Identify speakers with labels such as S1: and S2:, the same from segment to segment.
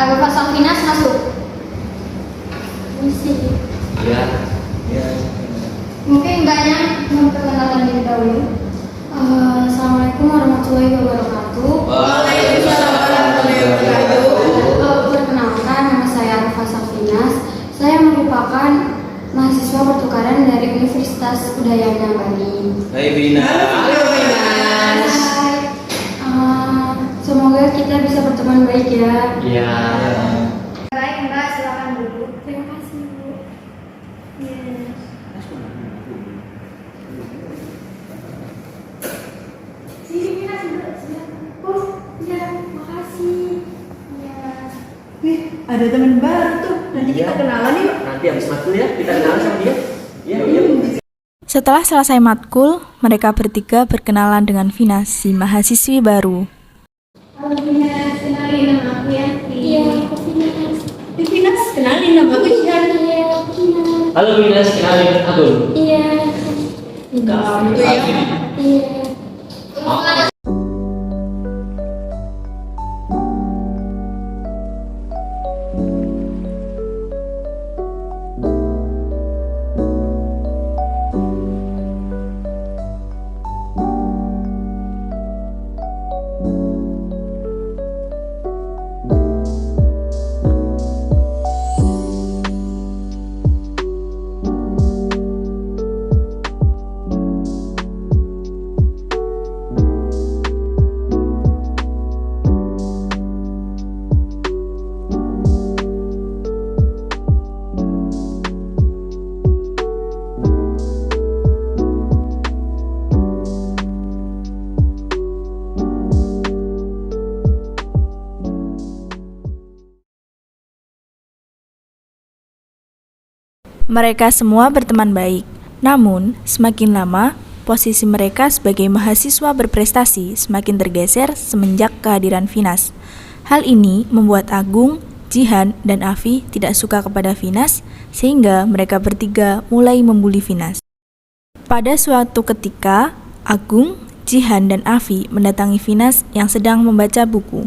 S1: Agar Pak Salvinas masuk. Misi.
S2: Ya.
S1: Mungkin enggaknya memperkenalkan diri dahulu. Assalamualaikum warahmatullahi wabarakatuh.
S2: Waalaikumsalam warahmatullahi wabarakatuh.
S1: Perkenalkan, nama saya Arfa Salvinas. Saya merupakan mahasiswa pertukaran dari Universitas Udayana Bali.
S2: Hai Bina.
S3: Halo Binas.
S1: Hai. Semoga kita bisa berteman baik ya.
S2: Iya.
S1: Baik Mbak, silakan duduk. Terima kasih Bu. Yes. Sini Bina, silakan. Oh, iya, makasih. Iya.
S3: Wih, ada teman baru tuh. Nanti kita kenalan yuk.
S2: Nanti habis matkul ya, kita kenalan sama dia. Iya.
S4: Setelah selesai matkul, mereka bertiga berkenalan dengan Vina, si mahasiswi baru.
S1: Halo Vina, kenalin nama aku Yanti. Iya, aku Vina.
S3: Binas, kenalin nama aku Jihan.
S1: Iya, aku Vina.
S2: Halo Bina, kenalin aku.
S1: Iya.
S3: Kamu tuh ya.
S1: Iya.
S4: Mereka semua berteman baik. Namun, semakin lama, posisi mereka sebagai mahasiswa berprestasi semakin tergeser semenjak kehadiran Vinas. Hal ini membuat Agung, Jihan, dan Afi tidak suka kepada Vinas, sehingga mereka bertiga mulai membuli Vinas. Pada suatu ketika, Agung, Jihan, dan Afi mendatangi Vinas yang sedang membaca buku.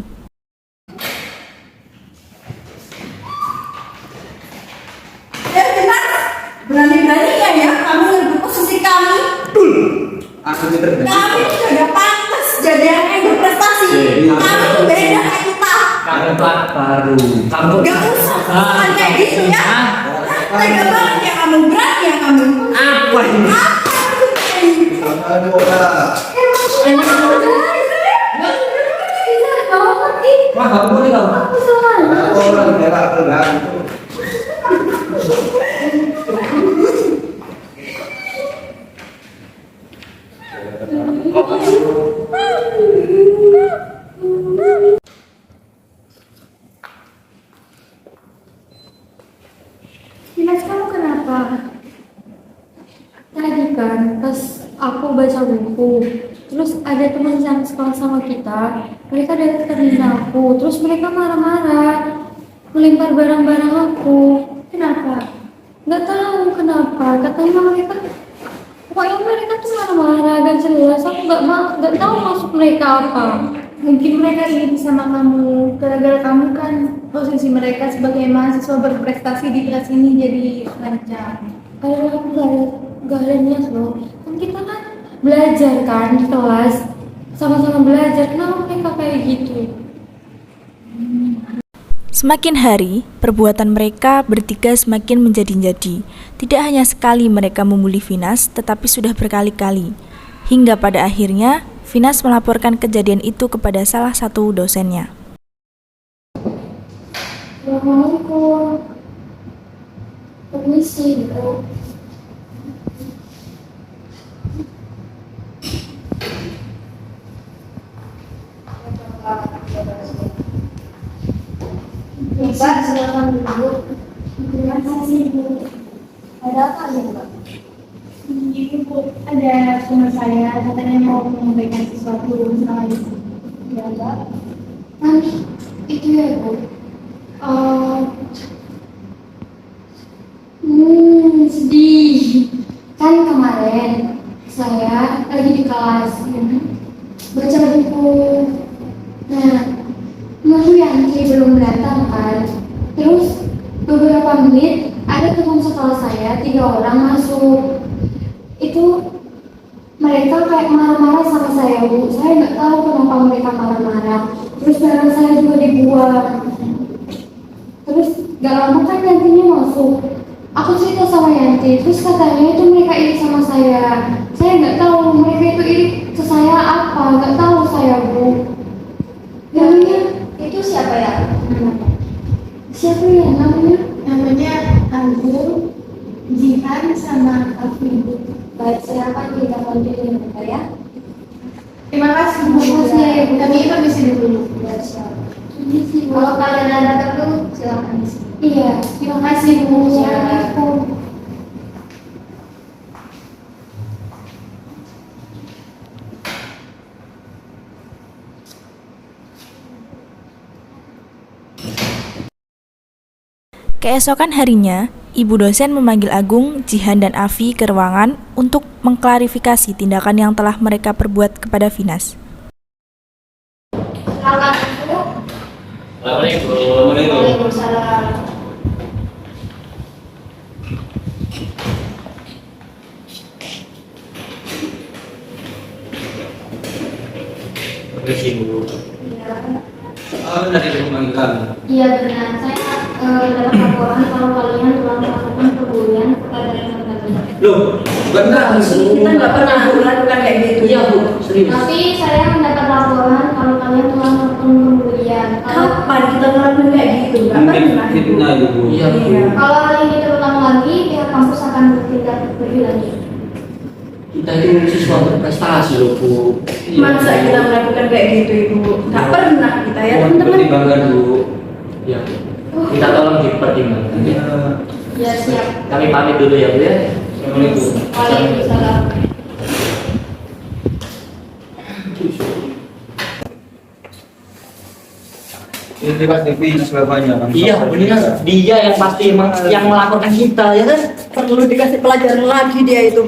S3: Binas, berani-beraninya ya kamu ngerebut posisi kami.
S2: Aku terbentuk.
S3: Kami tidak pantas jadi anak yang berprestasi. Kami tuh beda kayak kita.
S2: Kamu plat baru. Kamu
S3: Gak usah ngomong kayak gitu ya. Tega banget ya kamu, berani ya kamu.
S2: apa ini?
S3: Apa ini?
S2: Wah, kamu boleh kamu.
S1: Vinas, kamu kenapa? Tadi kan pas aku baca buku, terus ada teman yang sekolah sama kita, mereka deketin aku, terus mereka marah-marah, melempar barang-barang aku. Kenapa? Nggak tahu kenapa. Katanya mereka, pokoknya mereka tuh marah-marah, gak jelas. Aku nggak tahu maksud mereka apa.
S5: Mungkin mereka ingin sama kamu, gara-gara kamu kan posisi mereka sebagai mahasiswa berprestasi di kelas ini jadi lancar.
S1: Kalau aku nggak ada niat loh. Kan kita kan belajar kan di kelas, sama-sama belajar. Kenapa mereka kayak gitu?
S4: Semakin hari, perbuatan mereka bertiga semakin menjadi-jadi. Tidak hanya sekali mereka membuli Vinas, tetapi sudah berkali-kali. Hingga pada akhirnya, Vinas melaporkan kejadian itu kepada salah satu dosennya.
S1: Assalamualaikum. Permisi, Bu. Mbak, silakan dulu. Terima kasih, Bu. Ada apa nih, Mbak?
S5: Ini Bu, ada teman saya katanya mau menyampaikan sesuatu sama Ibu.
S1: Ya, Mbak. Itu ya, Bu. Sedih. Kan kemarin saya lagi di kelas baca buku. Nah, Mbak Yanti belum datang kan? beberapa menit ada teman sekolah saya 3 orang masuk. Itu mereka kayak marah-marah sama saya, Bu. Saya nggak tahu kenapa mereka marah-marah. Terus barang saya juga dibuang. Terus gak lama kan Yantinya masuk. Aku cerita sama Yanti, terus katanya itu mereka iri sama saya. Saya nggak tahu mereka itu iri ke saya apa, nggak tahu saya, Bu. Namanya
S5: Itu siapa ya?
S1: siapa ya namanya?
S5: Namanya Anggur, Jihan sama Afi.
S1: Baik, silakan kita lanjutin ya.
S5: Terima kasih Bu.
S1: Terima kasih.
S5: Kami permisi dulu.
S1: Ya, siap.
S5: Kalau kalian ada perlu silakan di sini.
S1: Iya,
S5: Terima kasih Bu.
S1: Assalamualaikum.
S4: Keesokan harinya, ibu dosen memanggil Agung, Jihan, dan Afi ke ruangan untuk mengklarifikasi tindakan yang telah mereka perbuat kepada Vinas.
S1: Silakan.
S2: Assalamualaikum.
S1: Waalaikumsalam.
S2: Permisi, Bu.
S1: Iya.
S2: Oh, dari rumah kami.
S1: Iya benar, saya dapat laporan kalau kalian telah melakukan perburuan kepada teman-teman.
S2: Loh, benar.
S3: Kita nggak pernah melakukan kayak gitu.
S2: Iya, Bu. Serius.
S1: Tapi saya mendapat laporan kalau kalian telah melakukan perburuan.
S3: Kapan kita ngelakuin kayak gitu? Nggak pernah.
S2: Fitnah itu, Bu. Iya, Bu.
S1: Kalau hal ini terulang lagi, pihak kampus akan bertindak lebih lanjut.
S2: Kita itu siswa berprestasi loh, Bu.
S3: Masa kita melakukan kayak gitu Ibu? Nggak pernah kita ya teman-teman.
S2: Pertimbangkan, Bu. Ya. Kita tolong dipertimbangkan ya.
S1: Ya siap.
S2: Kami pamit dulu ya, Bu ya. Assalamualaikum.
S1: Waalaikumsalam.
S6: Ini pasti Vinas bapaknya kan?
S2: Iya, benar. Dia yang pasti emang yang melaporkan kita ya kan.
S3: Perlu dikasih pelajaran lagi dia itu.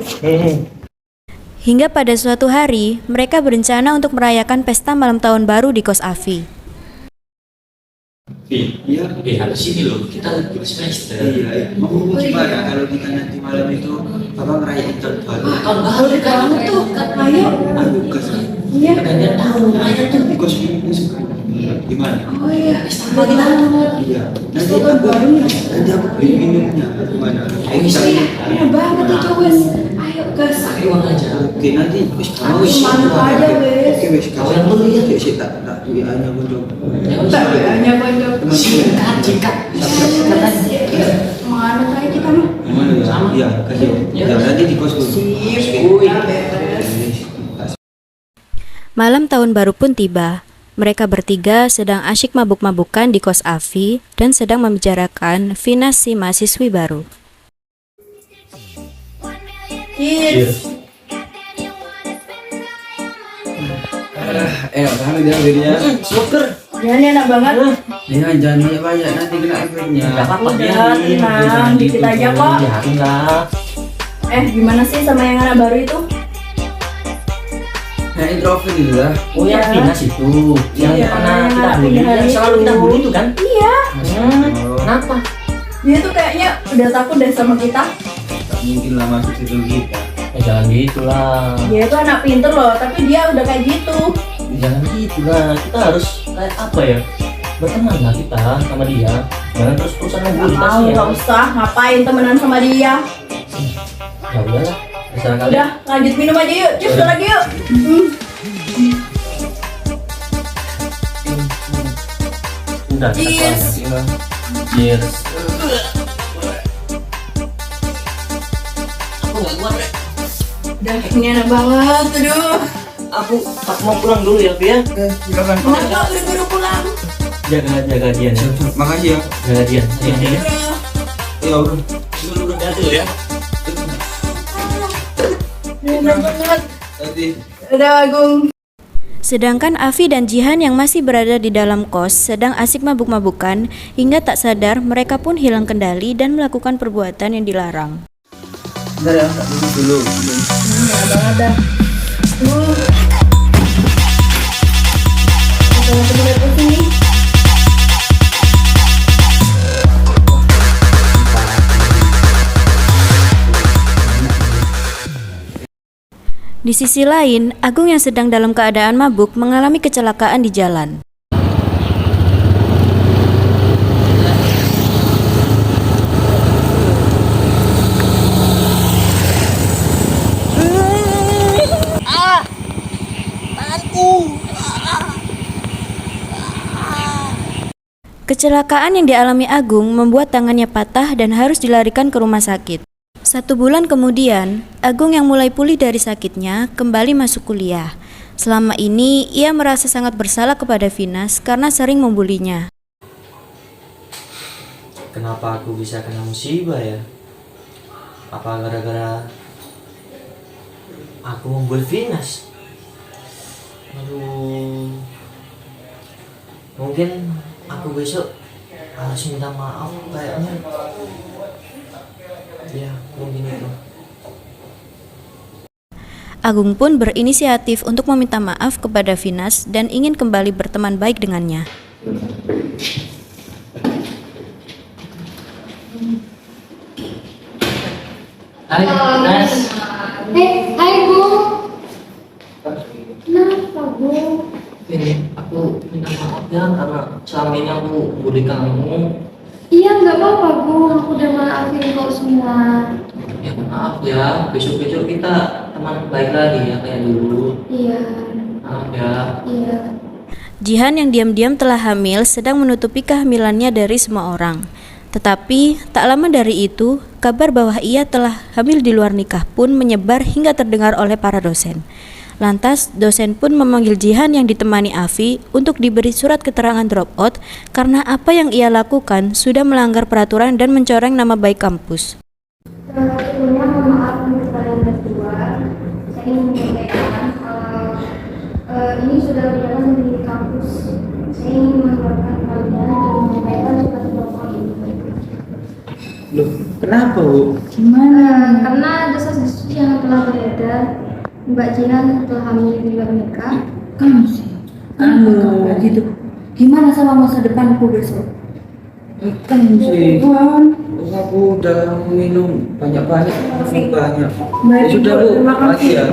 S7: Hingga pada suatu hari, mereka berencana untuk merayakan pesta malam tahun baru di kos Afi.
S6: Iya.
S2: Harus sini loh. Kita semester.
S6: Iya. Mau gimana kalau kita nanti malam itu apa ngerayain tahun baru?
S2: Tahun baru kamu tuh,
S3: Ayo.
S6: Ayo ke sana.
S3: Iya.
S2: Gantian tahun aja tuh.
S6: Di kos ini suka. Gimana?
S3: Oh iya.
S2: Sama kita.
S6: Iya. Nanti aku beli minumnya. Gimana? Ayo kita.
S3: Enak banget itu wes. Ayo gas.
S2: Pakai uang aja.
S6: Oke nanti wis
S3: Aku mantap aja, wes.
S6: Oke wis
S2: Kau yang beli ya?
S6: Yuk sih tak WA-nya muncul.
S3: Tak hanya konco.
S2: Singkat.
S3: Mana kayak kita mah?
S6: Gimana ya?
S2: Sama.
S6: Iya, kasih.
S2: Ya.
S6: Ya nanti di kos dulu.
S2: Wih.
S7: Malam tahun baru pun tiba. Mereka bertiga sedang asyik mabuk-mabukan di kos Afi dan sedang membicarakan Vinas si mahasiswi baru.
S3: Cheers.
S6: Enak banget ya akhirnya.
S2: Super.
S3: Ya ini enak banget.
S6: Ya jangan banyak-banyak nanti kena efeknya.
S2: Enggak apa-apa
S3: Udah, tenang. Dikit aja kok.
S2: Biarin lah.
S3: Gimana sih sama yang anak baru itu?
S6: Nah introvert gitu lah.
S2: Oh yang
S3: Iya.
S2: Vinas itu, yang
S3: Iya,
S2: pernah kita
S3: yang
S2: bully,
S3: hari
S2: yang selalu
S3: itu.
S2: kita bully itu kan?
S3: Iya.
S2: Kenapa?
S3: Dia tuh kayaknya udah takut deh sama kita.
S6: Tak mungkin lah masuk situ kita.
S2: Ya jangan gitu lah.
S3: Dia tuh anak pinter loh, tapi dia udah kayak gitu.
S2: Jangan gitu lah. Kita harus kayak apa ya? Berteman lah kita sama dia. Jangan terus-terusan ngebully
S3: Nggak
S2: kasihan.
S3: usah. Ngapain temenan sama dia?
S2: Ya udahlah. Terserah kalian.
S3: Udah, lanjut minum aja yuk. Cheers lagi yuk.
S2: Udah. kita
S3: Cheers.
S2: keluar. Cheers. Aku nggak kuat. Rek.
S3: Udah, ini enak banget. Aduh.
S2: Aku mau pulang dulu ya, Bi ya.
S6: Silakan.
S3: Kenapa buru-buru pulang?
S2: Jaga dia nih.
S6: Makasih ya.
S2: Jaga dia. Iya.
S6: Ya udah.
S2: Dulu ya.
S3: Enak banget.
S6: Tadi.
S3: Udah, Agung.
S7: Sedangkan Afi dan Jihan yang masih berada di dalam kos sedang asik mabuk-mabukan hingga tak sadar mereka pun hilang kendali dan melakukan perbuatan yang dilarang.
S6: Bentar ya, tak dulu.
S3: Enak banget dah. Teman-teman lihat sini.
S7: Di sisi lain, Agung yang sedang dalam keadaan mabuk mengalami kecelakaan di jalan. Kecelakaan yang dialami Agung membuat tangannya patah dan harus dilarikan ke rumah sakit. 1 bulan kemudian, Agung yang mulai pulih dari sakitnya kembali masuk kuliah. Selama ini, ia merasa sangat bersalah kepada Vinas karena sering membulinya.
S8: Kenapa aku bisa kena musibah ya? Apa gara-gara aku membuli Vinas? Aduh, mungkin aku besok harus minta maaf kayaknya. Ya, mungkin itu.
S7: Agung pun berinisiatif untuk meminta maaf kepada Vinas dan ingin kembali berteman baik dengannya.
S2: Hai, Nas.
S1: Hai Bu. Kenapa Bu?
S2: Ini aku minta maaf ya karena selama ini aku bully kamu.
S1: Iya nggak apa-apa Bu, aku udah maafin kau semua.
S2: Ya maaf ya, besok-besok kita teman baik lagi ya kayak dulu.
S1: Iya,
S2: Maaf ya.
S1: iya.
S7: Jihan yang diam-diam telah hamil sedang menutupi kehamilannya dari semua orang. Tetapi, tak lama dari itu, kabar bahwa ia telah hamil di luar nikah pun menyebar hingga terdengar oleh para dosen. Lantas, dosen pun memanggil Jihan yang ditemani Afi untuk diberi surat keterangan dropout karena apa yang ia lakukan sudah melanggar peraturan dan mencoreng nama baik kampus.
S1: Sebelumnya mohon maaf untuk kalian berdua. Saya ingin menyampaikan kalau ini sudah berjalan di kampus. Saya ingin mengeluarkan kalian dan menyampaikan surat dropout ini.
S6: Loh, kenapa Bu?
S1: Karena desas-desus yang telah beredar, Mbak Jihan telah hamil di luar nikah.
S3: Kamu sih. Gitu. Gimana sama masa depanku besok?
S6: Kamu sih. Aku udah minum banyak-banyak. Ya, sudah Bu,
S3: terima
S6: makasih ya.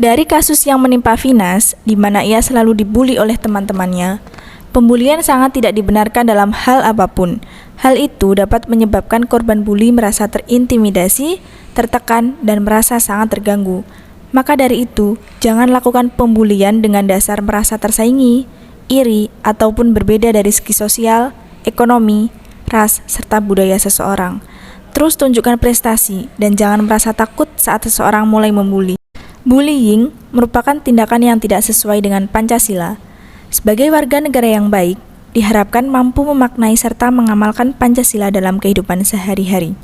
S4: Dari kasus yang menimpa Vinas, di mana ia selalu dibuli oleh teman-temannya, pembulian sangat tidak dibenarkan dalam hal apapun. Hal itu dapat menyebabkan korban bully merasa terintimidasi, tertekan, dan merasa sangat terganggu. Maka dari itu, jangan lakukan pembulian dengan dasar merasa tersaingi, iri, ataupun berbeda dari segi sosial, ekonomi, ras, serta budaya seseorang. Terus tunjukkan prestasi dan jangan merasa takut saat seseorang mulai membuli. Bullying merupakan tindakan yang tidak sesuai dengan Pancasila. Sebagai warga negara yang baik, diharapkan mampu memaknai serta mengamalkan Pancasila dalam kehidupan sehari-hari.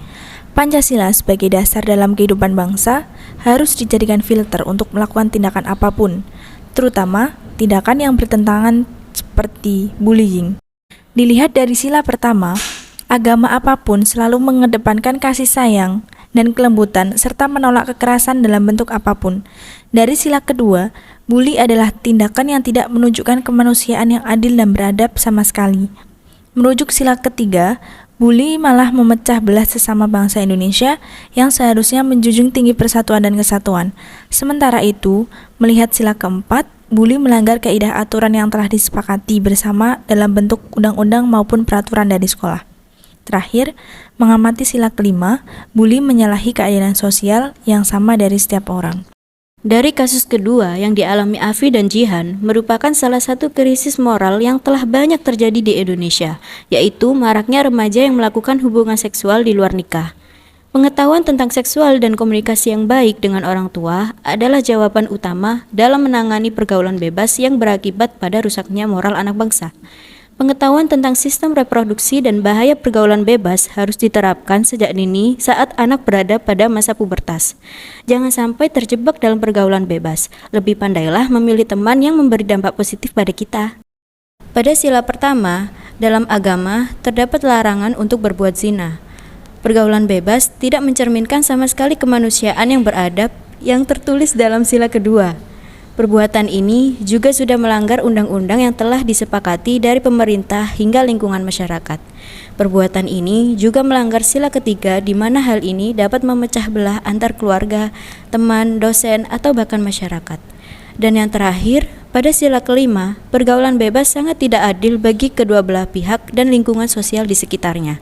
S4: Pancasila sebagai dasar dalam kehidupan bangsa harus dijadikan filter untuk melakukan tindakan apapun, terutama tindakan yang bertentangan seperti bullying. Dilihat dari sila pertama, agama apapun selalu mengedepankan kasih sayang dan kelembutan serta menolak kekerasan dalam bentuk apapun. Dari sila kedua, bully adalah tindakan yang tidak menunjukkan kemanusiaan yang adil dan beradab sama sekali. Merujuk sila ketiga, bully malah memecah belah sesama bangsa Indonesia yang seharusnya menjunjung tinggi persatuan dan kesatuan. Sementara itu, melihat sila keempat, bully melanggar kaidah aturan yang telah disepakati bersama dalam bentuk undang-undang maupun peraturan dari sekolah. Terakhir, mengamati sila kelima, bully menyalahi keadilan sosial yang sama dari setiap orang.
S7: Dari kasus kedua yang dialami Afi dan Jihan merupakan salah satu krisis moral yang telah banyak terjadi di Indonesia, yaitu maraknya remaja yang melakukan hubungan seksual di luar nikah. Pengetahuan tentang seksual dan komunikasi yang baik dengan orang tua adalah jawaban utama dalam menangani pergaulan bebas yang berakibat pada rusaknya moral anak bangsa. Pengetahuan tentang sistem reproduksi dan bahaya pergaulan bebas harus diterapkan sejak dini saat anak berada pada masa pubertas. Jangan sampai terjebak dalam pergaulan bebas. Lebih pandailah memilih teman yang memberi dampak positif pada kita. Pada sila pertama, dalam agama terdapat larangan untuk berbuat zina. Pergaulan bebas tidak mencerminkan sama sekali kemanusiaan yang beradab yang tertulis dalam sila kedua. Perbuatan ini juga sudah melanggar undang-undang yang telah disepakati dari pemerintah hingga lingkungan masyarakat. Perbuatan ini juga melanggar sila ketiga di mana hal ini dapat memecah belah antar keluarga, teman, dosen, atau bahkan masyarakat. Dan yang terakhir, pada sila kelima, pergaulan bebas sangat tidak adil bagi kedua belah pihak dan lingkungan sosial di sekitarnya.